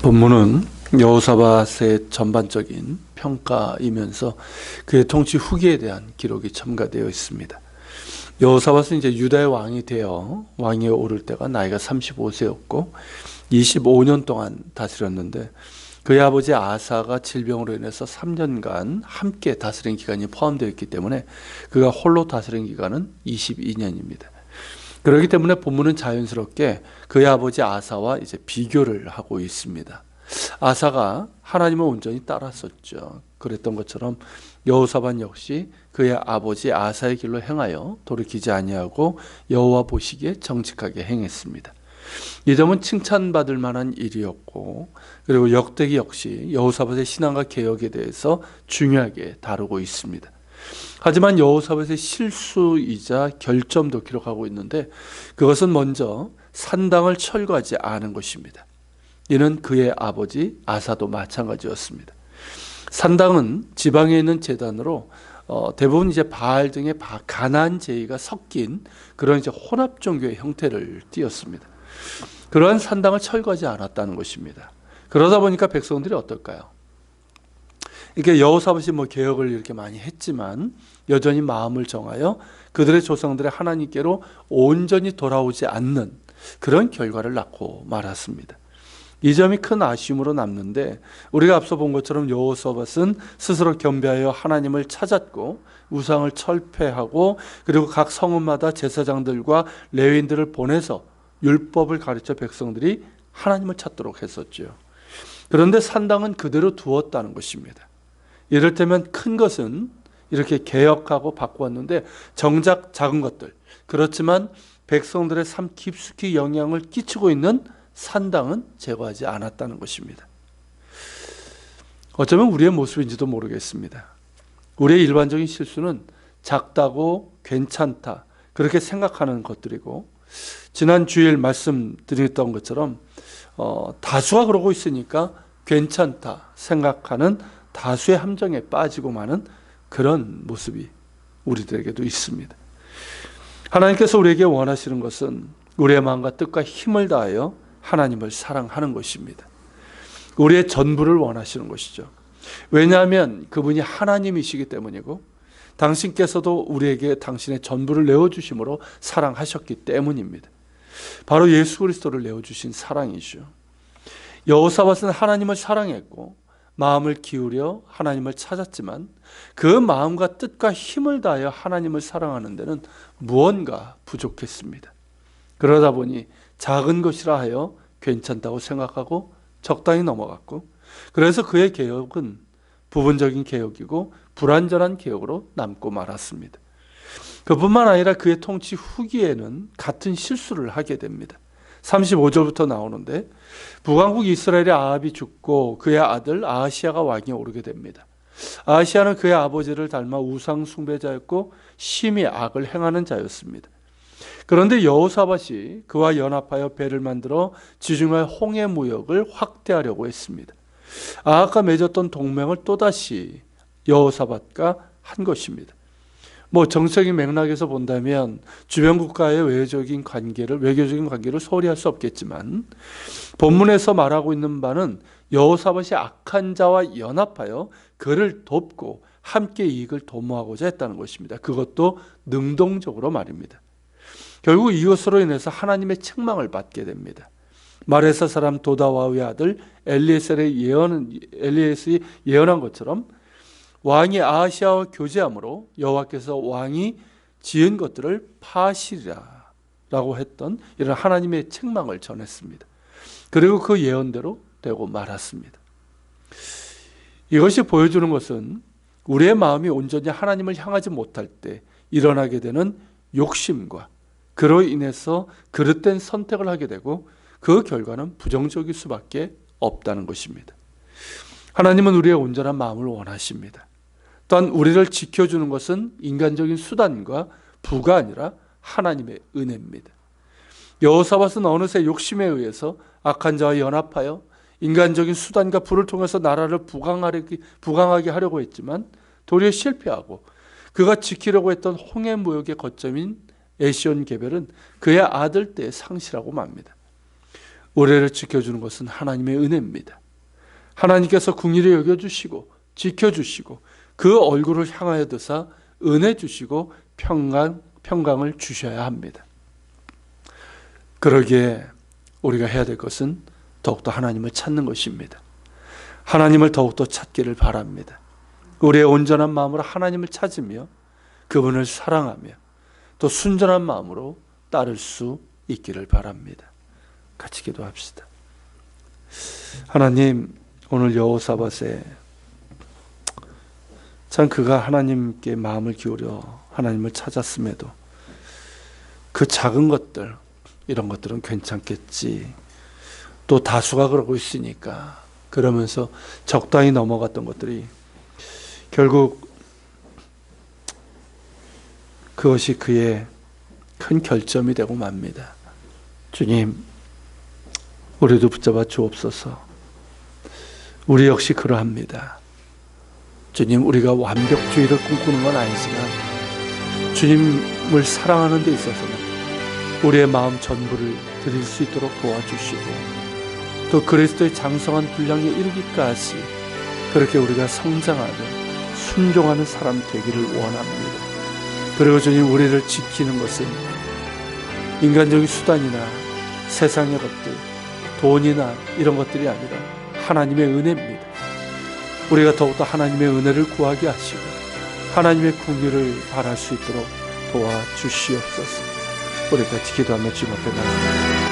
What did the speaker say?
본문은 여호사밧의 전반적인 평가이면서 그의 통치 후기에 대한 기록이 첨가되어 있습니다. 여호사밧은 이제 유다의 왕이 되어 왕위에 오를 때가 나이가 35세였고 25년 동안 다스렸는데 그의 아버지 아사가 질병으로 인해서 3년간 함께 다스린 기간이 포함되어 있기 때문에 그가 홀로 다스린 기간은 22년입니다. 그렇기 때문에 본문은 자연스럽게 그의 아버지 아사와 이제 비교를 하고 있습니다. 아사가 하나님을 온전히 따랐었죠. 그랬던 것처럼 여호사밧 역시 그의 아버지 아사의 길로 행하여 돌이키지 아니하고 여호와 보시기에 정직하게 행했습니다. 이 점은 칭찬받을 만한 일이었고, 그리고 역대기 역시 여호사밧의 신앙과 개혁에 대해서 중요하게 다루고 있습니다. 하지만 여호사밧의 실수이자 결점도 기록하고 있는데 그것은 먼저 산당을 철거하지 않은 것입니다. 이는 그의 아버지 아사도 마찬가지였습니다. 산당은 지방에 있는 제단으로 대부분 이제 바알 등의 가나안 제의가 섞인 그런 이제 혼합 종교의 형태를 띠었습니다. 그러한 산당을 철거하지 않았다는 것입니다. 그러다 보니까 백성들이 어떨까요? 이게 여호사밧이 개혁을 이렇게 많이 했지만 여전히 마음을 정하여 그들의 조상들의 하나님께로 온전히 돌아오지 않는 그런 결과를 낳고 말았습니다. 이 점이 큰 아쉬움으로 남는데 우리가 앞서 본 것처럼 여호사밧은 스스로 겸비하여 하나님을 찾았고 우상을 철폐하고 그리고 각 성읍마다 제사장들과 레위인들을 보내서 율법을 가르쳐 백성들이 하나님을 찾도록 했었죠. 그런데 산당은 그대로 두었다는 것입니다. 이를테면 큰 것은 이렇게 개혁하고 바꾸었는데 정작 작은 것들, 그렇지만 백성들의 삶 깊숙이 영향을 끼치고 있는 산당은 제거하지 않았다는 것입니다. 어쩌면 우리의 모습인지도 모르겠습니다. 우리의 일반적인 실수는 작다고 괜찮다 그렇게 생각하는 것들이고, 지난 주일 말씀드렸던 것처럼 다수가 그러고 있으니까 괜찮다 생각하는 다수의 함정에 빠지고 마는 그런 모습이 우리들에게도 있습니다. 하나님께서 우리에게 원하시는 것은 우리의 마음과 뜻과 힘을 다하여 하나님을 사랑하는 것입니다. 우리의 전부를 원하시는 것이죠. 왜냐하면 그분이 하나님이시기 때문이고 당신께서도 우리에게 당신의 전부를 내어주심으로 사랑하셨기 때문입니다. 바로 예수 그리스도를 내어주신 사랑이죠. 여호사밧은 하나님을 사랑했고 마음을 기울여 하나님을 찾았지만 그 마음과 뜻과 힘을 다하여 하나님을 사랑하는 데는 무언가 부족했습니다. 그러다 보니 작은 것이라 하여 괜찮다고 생각하고 적당히 넘어갔고, 그래서 그의 개혁은 부분적인 개혁이고 불완전한 개혁으로 남고 말았습니다. 그뿐만 아니라 그의 통치 후기에는 같은 실수를 하게 됩니다. 35절부터 나오는데 북왕국 이스라엘의 아합이 죽고 그의 아들 아하시야가 왕위에 오르게 됩니다. 아하시야는 그의 아버지를 닮아 우상 숭배자였고 심히 악을 행하는 자였습니다. 그런데 여호사밧이 그와 연합하여 배를 만들어 지중해 홍해 무역을 확대하려고 했습니다. 아합과 맺었던 동맹을 또다시 여호사밧과 한 것입니다. 정책인 맥락에서 본다면 주변 국가의 외교적인 관계를 소홀히 할 수 없겠지만 본문에서 말하고 있는 바는 여호사밧이 악한 자와 연합하여 그를 돕고 함께 이익을 도모하고자 했다는 것입니다. 그것도 능동적으로 말입니다. 결국 이것으로 인해서 하나님의 책망을 받게 됩니다. 마레사 사람 도다와의 아들 엘리에셀이 예언한 것처럼 왕이 아하시야와 교제함으로 여호와께서 왕이 지은 것들을 파하시리라 라고 했던 이런 하나님의 책망을 전했습니다. 그리고 그 예언대로 되고 말았습니다. 이것이 보여주는 것은 우리의 마음이 온전히 하나님을 향하지 못할 때 일어나게 되는 욕심과 그로 인해서 그릇된 선택을 하게 되고 그 결과는 부정적일 수밖에 없다는 것입니다. 하나님은 우리의 온전한 마음을 원하십니다. 또한 우리를 지켜주는 것은 인간적인 수단과 부가 아니라 하나님의 은혜입니다. 여호사밧은 어느새 욕심에 의해서 악한 자와 연합하여 인간적인 수단과 부를 통해서 나라를 부강하게 하려고 했지만 도리어 실패하고 그가 지키려고 했던 홍해 무역의 거점인 에시온 게벨은 그의 아들 때에 상실하고 맙니다. 우리를 지켜주는 것은 하나님의 은혜입니다. 하나님께서 긍휼히 여겨주시고 지켜주시고 그 얼굴을 향하여 드사 은혜 주시고 평강을 주셔야 합니다. 그러기에 우리가 해야 될 것은 더욱더 하나님을 찾는 것입니다. 하나님을 더욱더 찾기를 바랍니다. 우리의 온전한 마음으로 하나님을 찾으며 그분을 사랑하며 또 순전한 마음으로 따를 수 있기를 바랍니다. 같이 기도합시다. 하나님, 오늘 여호사밧에 참 그가 하나님께 마음을 기울여 하나님을 찾았음에도 그 작은 것들, 이런 것들은 괜찮겠지, 또 다수가 그러고 있으니까 그러면서 적당히 넘어갔던 것들이 결국 그것이 그의 큰 결점이 되고 맙니다. 주님, 우리도 붙잡아 주옵소서. 우리 역시 그러합니다. 주님, 우리가 완벽주의를 꿈꾸는 건 아니지만 주님을 사랑하는 데 있어서는 우리의 마음 전부를 드릴 수 있도록 도와주시고 또 그리스도의 장성한 분량에 이르기까지 그렇게 우리가 성장하는 순종하는 사람 되기를 원합니다. 그리고 주님, 우리를 지키는 것은 인간적인 수단이나 세상의 것들, 돈이나 이런 것들이 아니라 하나님의 은혜입니다. 우리가 더욱더 하나님의 은혜를 구하게 하시고 하나님의 긍휼을 바랄 수 있도록 도와주시옵소서. 우리 같이 기도하며 주님 앞에 나아갑니다.